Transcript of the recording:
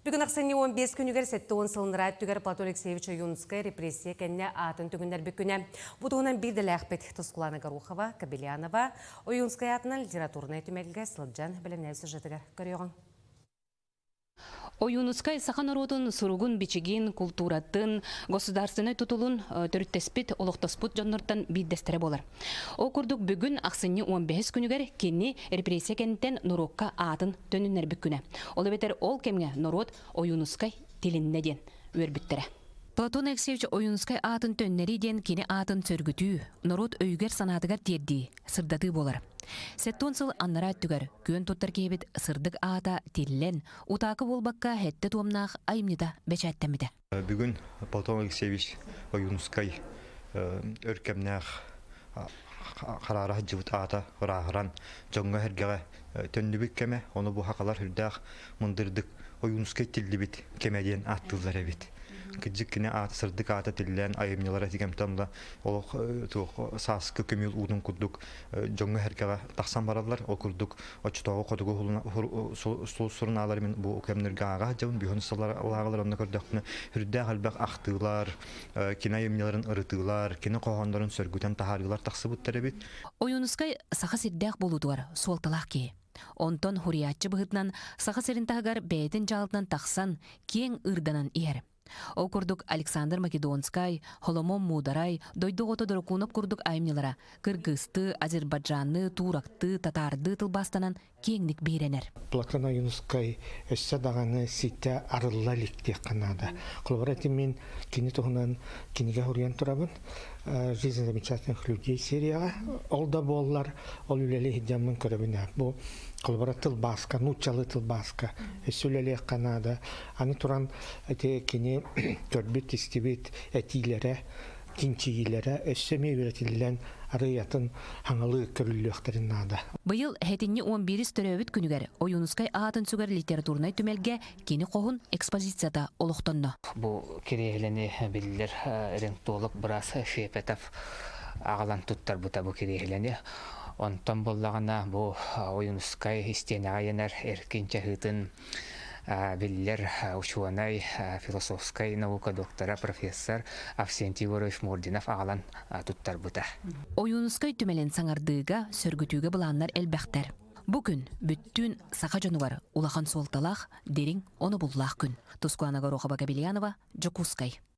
Бүгін ақсыны 15 күнігер сәтті 10 сылыныра түгер Платон Алексеевич Юнскай репрессия кәнне атын түгіндер бүкіне. Бұдығынан бірділі әқпет Тосқулана Гарухова, Кабелянова, Юнскай атынан литературный түмәлге Сылджан білімнәвісі жытығар көріғын. Оюнускай саха народун суругун бичигин культуратын государственный тутулун төрүттеспит олохтоспут жоннортан биддестере болар. О курдук бүгүн аксынны 15 күнүгер кенни репрессия кенттен нурокка атын төнүннер бүккүнө. Ол бетер ол кемге народ Оюнускай тилинне ден өрбүттере. Платон Алексеевич Оюнускай атын төннери ден кени атын сөргүтүү народ өйгер санатыгар терди сырдаты болар. Сеттон сыл аннара түгер көн туттар кейбет сырдык ата тиллен утакы болбакка хетте туомнах айымнида бечаттамиде. Бүгүн Платон Алексеевич Оюнускай өркемнах карара жыбыт ата рахран жоңга хергеге төннүбүк кеме оны бу хакалар хүрдах мындырдык Оюнускай тиллибит кемеден аттылар эбит. Кыджыккине аты сырдык ата тиллен айымнылар этигемтамда ол саскы көмүл удун курдук жоңга хергеге таксан баралар ол курдук очтогу кодугу сурналар мен бу кемнерге ага жабын бихонсалар алагалар онна көрдөкүнө хүрдө албак актылар кине айымныларын ырытылар кине когондорун сөргүтен тахарылар таксыбыттар эбит. Оюнускай саха сирдэх болудуар суолталах ки. Онтон хуриятчы быгытнан саха сиринтагар бэйдин жалдынан таксан кең ырданан иер. Ол курдук Александр Македонскай, Холомон Мударай, дойдугото дорокунуп курдук айымнылара, кыргызты, азербайджанны, туракты, татарды тылбастанан кеңник бейренер. Платон Оюнускай өссө даганы сите арылла ликте канада. Колбарати мен кини тугунан киниге хуриан турабын. Жизнь замечательных людей серияга. Ол да боллар, ол үлеле хидямын көрөбүнө. Бу колбара тылбаска, нучалы тылбаска. Өссөлеле канада. Аны туран эте кини төрбүт истибит этилере, кинчигилере өссөмө үретилен арыятын хаңалы көрүлөктөрүн нада. Быйыл хетинни 11 төрөбүт күнүгер Оюнускай атын сүгер литературный түмелге кени когун экспозицияда олуктонно. Бу кирехлене билдер рентолог брас шепетов агалан туттар бута бу кирехлене. Онтон боллагана бу Оюнускай истенага янар эркинче хытын Виллер ученый философской наука доктора профессор Авсентий Ворович Мординов агалан туттар бута. Оюнускай түмелен саңардыга сөргүтүүгө буланнар элбэхтер. Бүгүн бүттүн саха жонугар улахан суолталах дерин оны буллах күн. Тускуана Горохова Кабелянова, Жокускай.